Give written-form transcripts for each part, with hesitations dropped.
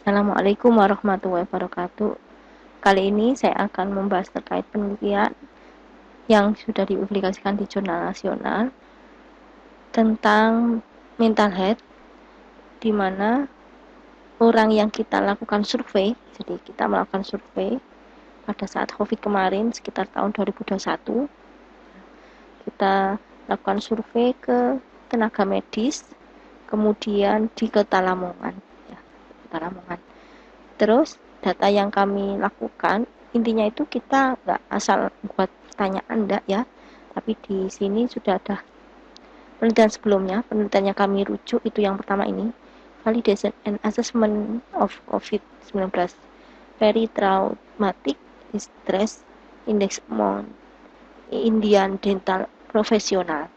Assalamualaikum warahmatullahi wabarakatuh. Kali ini saya akan membahas terkait penelitian yang sudah dipublikasikan di jurnal nasional tentang mental health, di mana orang yang kita lakukan survei, jadi kita melakukan survei pada saat COVID kemarin sekitar tahun 2021, kita lakukan survei ke tenaga medis, kemudian di Kota Lamongan, ya, Kota Lamongan. Terus data yang kami lakukan intinya itu kita nggak asal buat pertanyaan enggak ya, tapi di sini sudah ada penelitian sebelumnya. Penelitian yang kami rujuk itu yang pertama ini, validation and assessment of COVID-19 very traumatic stress index among Indian dental profesional.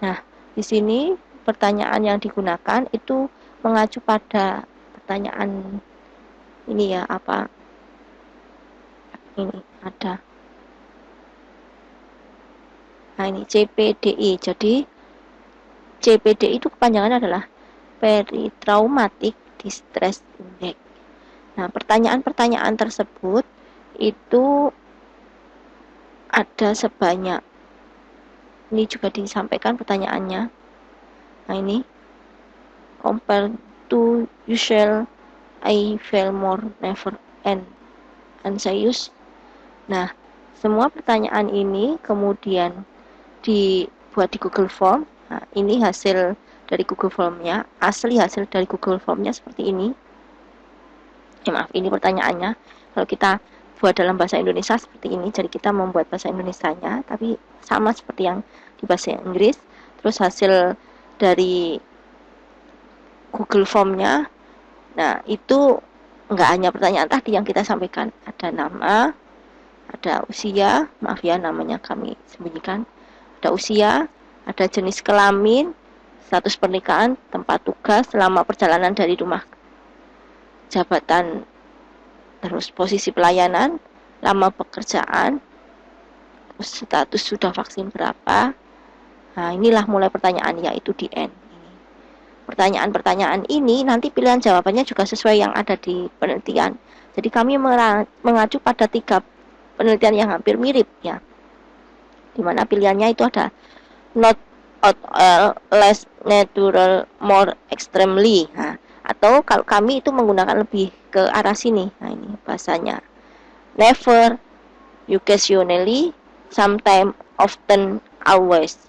Nah, di sini pertanyaan yang digunakan itu mengacu pada pertanyaan ini ya, apa ini ada, nah ini CPDI. Jadi CPDI itu kepanjangannya adalah Peritraumatic Distress Index. Nah, pertanyaan-pertanyaan tersebut itu ada sebanyak, ini juga disampaikan pertanyaannya. Nah, ini compare to usual I feel more never and anxious. Nah, semua pertanyaan ini kemudian dibuat di Google Form. Nah, ini hasil dari Google Formnya, asli hasil dari Google Formnya seperti ini. Maaf, ini pertanyaannya. Kalau kita buat dalam bahasa Indonesia seperti ini, jadi kita membuat bahasa Indonesianya, tapi sama seperti yang di bahasa Inggris. Terus hasil dari Google Formnya, nah itu nggak hanya pertanyaan tadi yang kita sampaikan, ada nama, ada usia, maaf ya namanya kami sembunyikan, ada usia, ada jenis kelamin, status pernikahan, tempat tugas, selama perjalanan dari rumah, jabatan, terus posisi pelayanan, lama pekerjaan, terus status sudah vaksin berapa. Nah, inilah mulai pertanyaan, yaitu di N. Pertanyaan-pertanyaan ini nanti pilihan jawabannya juga sesuai yang ada di penelitian. Jadi kami mengacu pada 3 penelitian yang hampir mirip ya, dimana pilihannya itu ada not at all, less natural, more extremely. Nah, atau kalau kami itu menggunakan lebih ke arah sini. Nah, ini bahasanya never, occasionally, sometimes, often, always.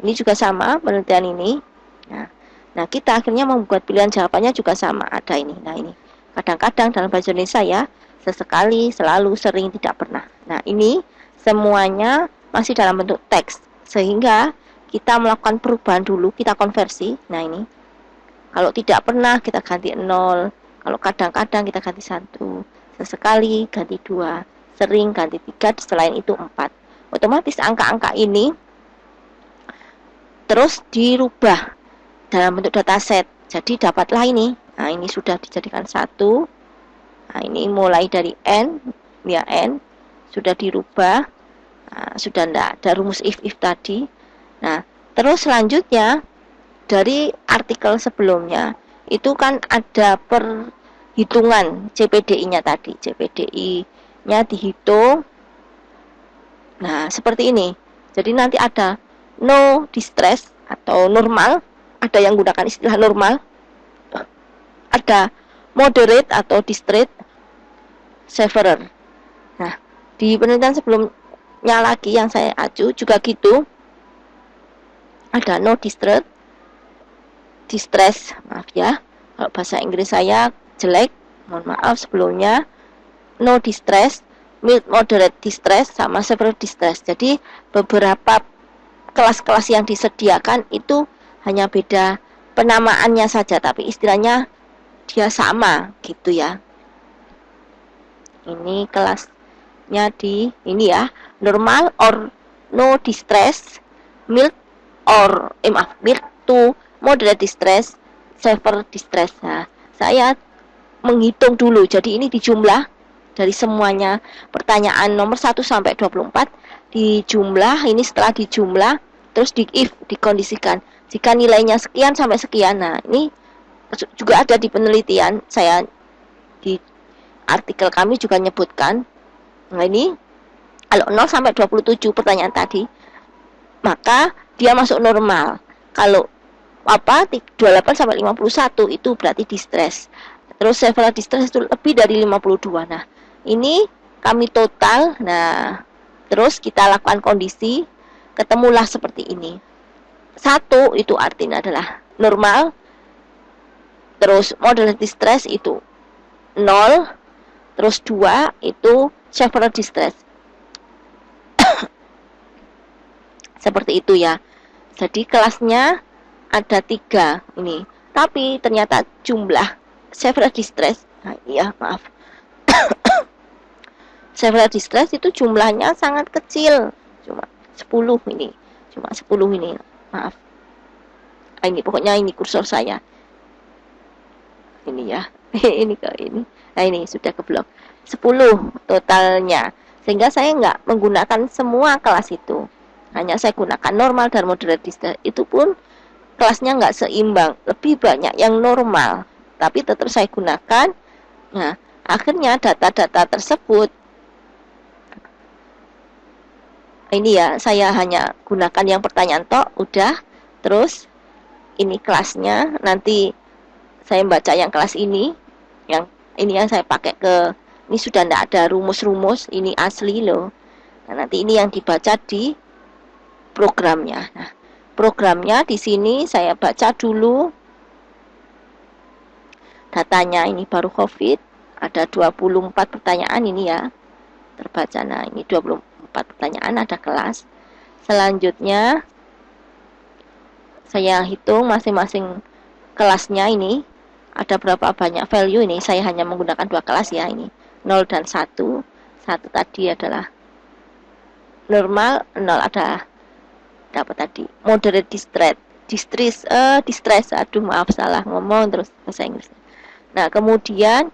Ini juga sama penelitian ini. Nah, kita akhirnya membuat pilihan jawabannya juga sama, ada ini. Nah, ini kadang-kadang dalam bahasa Indonesia ya, sesekali, selalu, sering, tidak pernah. Nah, ini semuanya masih dalam bentuk teks, sehingga kita melakukan perubahan dulu, kita konversi. Nah, ini kalau tidak pernah kita ganti 0, kalau kadang-kadang kita ganti 1, sesekali ganti 2, sering ganti 3, selain itu 4. Otomatis angka-angka ini terus dirubah dalam bentuk dataset. Jadi dapatlah ini. Nah, ini sudah dijadikan 1. Nah, ini mulai dari N, ya N, sudah dirubah. Nah, sudah tidak ada rumus if tadi. Nah, terus selanjutnya dari artikel sebelumnya itu kan ada perhitungan CPDI-nya tadi. CPDI-nya dihitung. Nah, seperti ini. Jadi nanti ada no distress atau normal, ada yang gunakan istilah normal, ada moderate atau distress, severe. Nah, di penelitian sebelumnya lagi yang saya acu juga gitu, ada no distress, maaf ya, kalau bahasa Inggris saya jelek, mohon maaf sebelumnya. No distress, mild moderate distress, sama severe distress. Jadi beberapa kelas-kelas yang disediakan itu hanya beda penamaannya saja, tapi istilahnya dia sama gitu ya. Ini kelasnya di ini ya, normal or no distress, mild or mild to moderate distress, severe distress. Nah, saya menghitung dulu. Jadi ini dijumlah dari semuanya pertanyaan nomor 1 sampai 24 dijumlah. Ini setelah dijumlah terus di if, dikondisikan jika nilainya sekian sampai sekian. Nah, ini juga ada di penelitian saya di artikel kami juga nyebutkan. Nah, ini kalau 0 sampai 27 pertanyaan tadi, maka dia masuk normal. Kalau 28 sampai 51 itu berarti distress. Terus several distress itu lebih dari 52. Nah, ini kami total. Nah, terus kita lakukan kondisi, ketemulah seperti ini. 1 itu artinya adalah normal. Terus moderate distress itu 0. Terus 2 itu severe distress. Seperti itu ya. Jadi kelasnya ada 3 ini. Tapi ternyata jumlah severe distress, nah iya maaf, severe distress itu jumlahnya sangat kecil, cuma 10 ini. Cuma 10 ini, maaf. Ini pokoknya ini kursor saya. Ini ya. Ini ke ini. Nah, ini sudah keblok. 10 totalnya. Sehingga saya nggak menggunakan semua kelas itu. Hanya saya gunakan normal dan moderate distress. Itu pun kelasnya nggak seimbang. Lebih banyak yang normal. Tapi tetap saya gunakan. Nah, akhirnya data-data tersebut. Ini ya, saya hanya gunakan yang pertanyaan tok. Udah. Terus ini kelasnya. Nanti saya baca yang kelas ini. Yang ini yang saya pakai ke, ini sudah tidak ada rumus-rumus, ini asli loh. Nah, nanti ini yang dibaca di programnya. Nah, programnya di sini saya baca dulu datanya. Ini baru COVID, ada 24 pertanyaan ini ya, terbaca. Nah, ini 24 pertanyaan, ada kelas. Selanjutnya saya hitung masing-masing kelasnya ini ada berapa banyak value. Ini saya hanya menggunakan 2 kelas ya, ini 0 dan 1. 1 tadi adalah normal, 0 ada apa tadi, moderate distress, aduh maaf salah ngomong terus bahasa Inggris. Nah, kemudian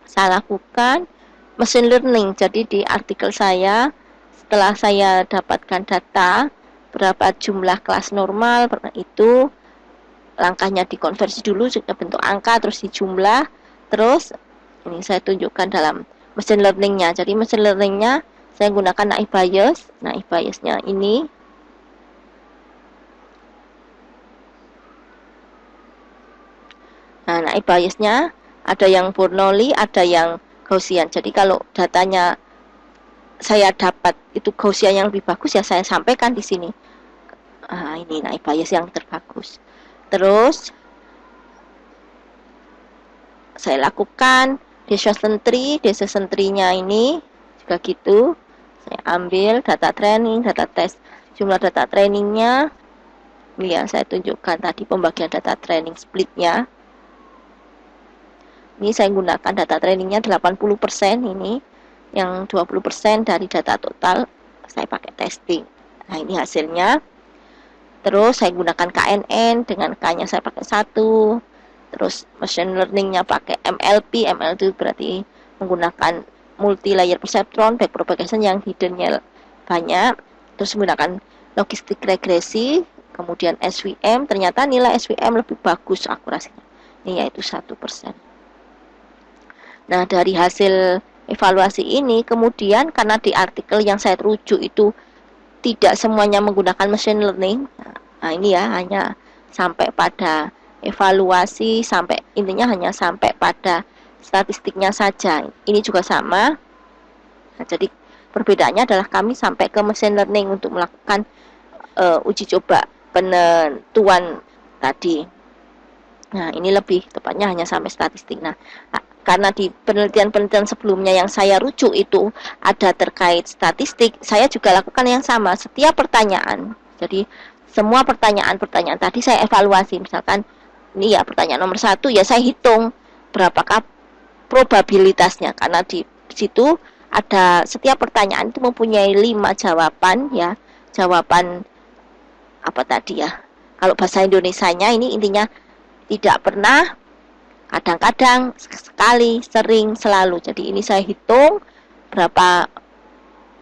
saya lakukan machine learning. Jadi di artikel saya, setelah saya dapatkan data berapa jumlah kelas normal, itu langkahnya dikonversi dulu ke bentuk angka, terus dijumlah, terus ini saya tunjukkan dalam machine learningnya. Jadi machine learningnya saya gunakan naive Bayes. Naive Bayesnya ini. Nah, naive Bayesnya ada yang Bernoulli, ada yang Gaussian. Jadi kalau datanya saya dapat itu Gaussian yang lebih bagus, ya saya sampaikan di sini. Ini naive Bayes yang terbagus. Terus saya lakukan decision tree-nya ini juga gitu. Saya ambil data training, data test, jumlah data trainingnya. Ini yang saya tunjukkan tadi, pembagian data training splitnya. Ini saya gunakan data trainingnya 80%, ini yang 20% dari data total saya pakai testing. Nah, ini hasilnya. Terus saya gunakan KNN, dengan K-nya saya pakai 1. Terus machine learning-nya pakai MLP. MLP berarti menggunakan multi layer perceptron, back propagation yang hidden-nya banyak. Terus menggunakan logistik regresi, kemudian SVM. Ternyata nilai SVM lebih bagus akurasinya, ini yaitu 1%. Nah, dari hasil evaluasi ini, kemudian karena di artikel yang saya rujuk itu tidak semuanya menggunakan machine learning. Nah, ini ya, hanya sampai pada evaluasi, sampai intinya hanya sampai pada statistiknya saja. Ini juga sama. Nah, jadi perbedaannya adalah kami sampai ke machine learning untuk melakukan uji coba penentuan tadi. Nah, ini lebih tepatnya hanya sampai statistik. Nah, karena di penelitian-penelitian sebelumnya yang saya rujuk itu ada terkait statistik, saya juga lakukan yang sama. Setiap pertanyaan, jadi semua pertanyaan-pertanyaan tadi saya evaluasi. Misalkan ini ya pertanyaan nomor 1, ya saya hitung berapakah probabilitasnya, karena di situ ada setiap pertanyaan itu mempunyai 5 jawaban ya. Jawaban apa tadi ya, kalau bahasa Indonesianya ini intinya tidak pernah, kadang-kadang, sekali, sering, selalu. Jadi ini saya hitung berapa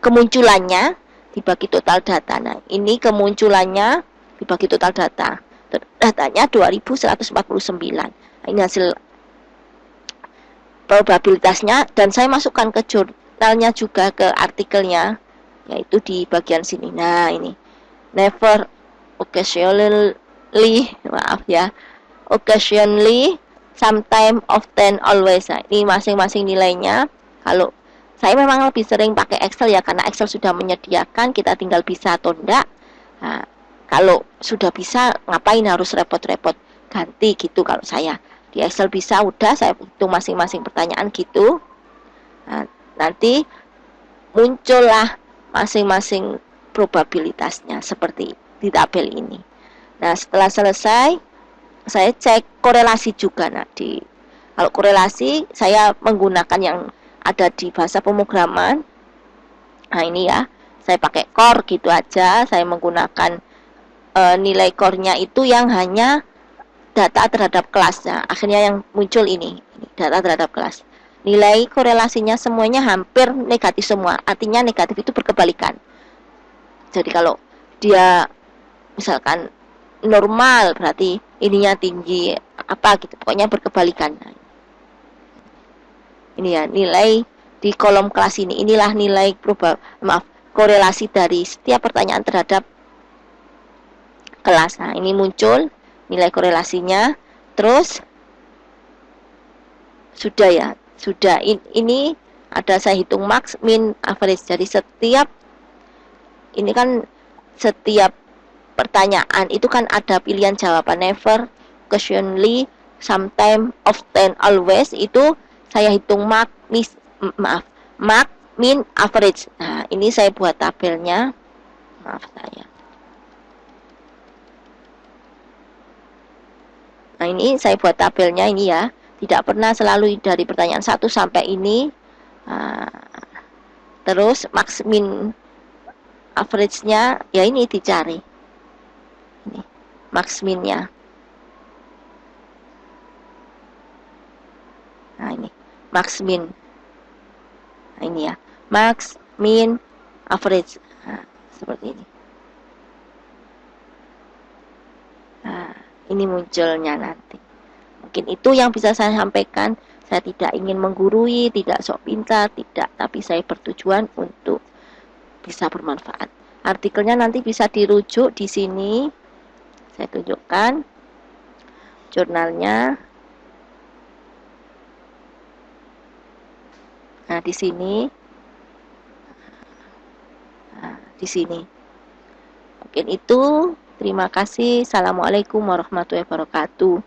kemunculannya dibagi total data. Nah, ini kemunculannya dibagi total data. Datanya 2149. Nah, ini hasil probabilitasnya, dan saya masukkan ke jurnalnya juga, ke artikelnya, yaitu di bagian sini. Nah, ini never, occasionally, maaf ya, occasionally, sometime, often, always. Nah, ini masing-masing nilainya. Kalau saya memang lebih sering pakai Excel ya, karena Excel sudah menyediakan, kita tinggal bisa atau enggak. Nah, kalau sudah bisa, ngapain harus repot-repot ganti gitu. Kalau saya di Excel bisa, udah saya hitung masing-masing pertanyaan gitu. Nah, nanti muncullah masing-masing probabilitasnya seperti di tabel ini. Nah, setelah selesai, saya cek korelasi juga. Nah, kalau korelasi saya menggunakan yang ada di bahasa pemrograman. Nah, ini ya, saya pakai core gitu aja. Saya menggunakan nilai core-nya itu yang hanya data terhadap kelasnya. Akhirnya yang muncul ini data terhadap kelas. Nilai korelasinya semuanya hampir negatif semua. Artinya negatif itu berkebalikan. Jadi kalau dia misalkan normal, berarti ininya tinggi apa gitu. Pokoknya berkebalikan. Ini ya nilai di kolom kelas ini. Inilah nilai korelasi dari setiap pertanyaan terhadap kelas. Nah, ini muncul nilai korelasinya. Terus sudah ya, sudah ini ada saya hitung max, min, average. Jadi setiap ini kan setiap pertanyaan itu kan ada pilihan jawaban never, occasionally, sometime, often, always. Itu saya hitung max, min, average. Nah, ini saya buat tabelnya. Maaf saya. Nah, ini saya buat tabelnya ini ya. Tidak pernah, selalu dari pertanyaan 1 sampai ini. Terus max, min, average-nya ya ini dicari. Ini max min-nya. Nah, ini max min. Nah, ini ya. Max, min, average. Nah, seperti ini. Nah, ini munculnya nanti. Mungkin itu yang bisa saya sampaikan. Saya tidak ingin menggurui, tidak sok pintar, tidak, tapi saya bertujuan untuk bisa bermanfaat. Artikelnya nanti bisa dirujuk di sini. Saya tunjukkan jurnalnya. Nah, di sini. Nah, di sini. Mungkin itu. Terima kasih. Assalamualaikum warahmatullahi wabarakatuh.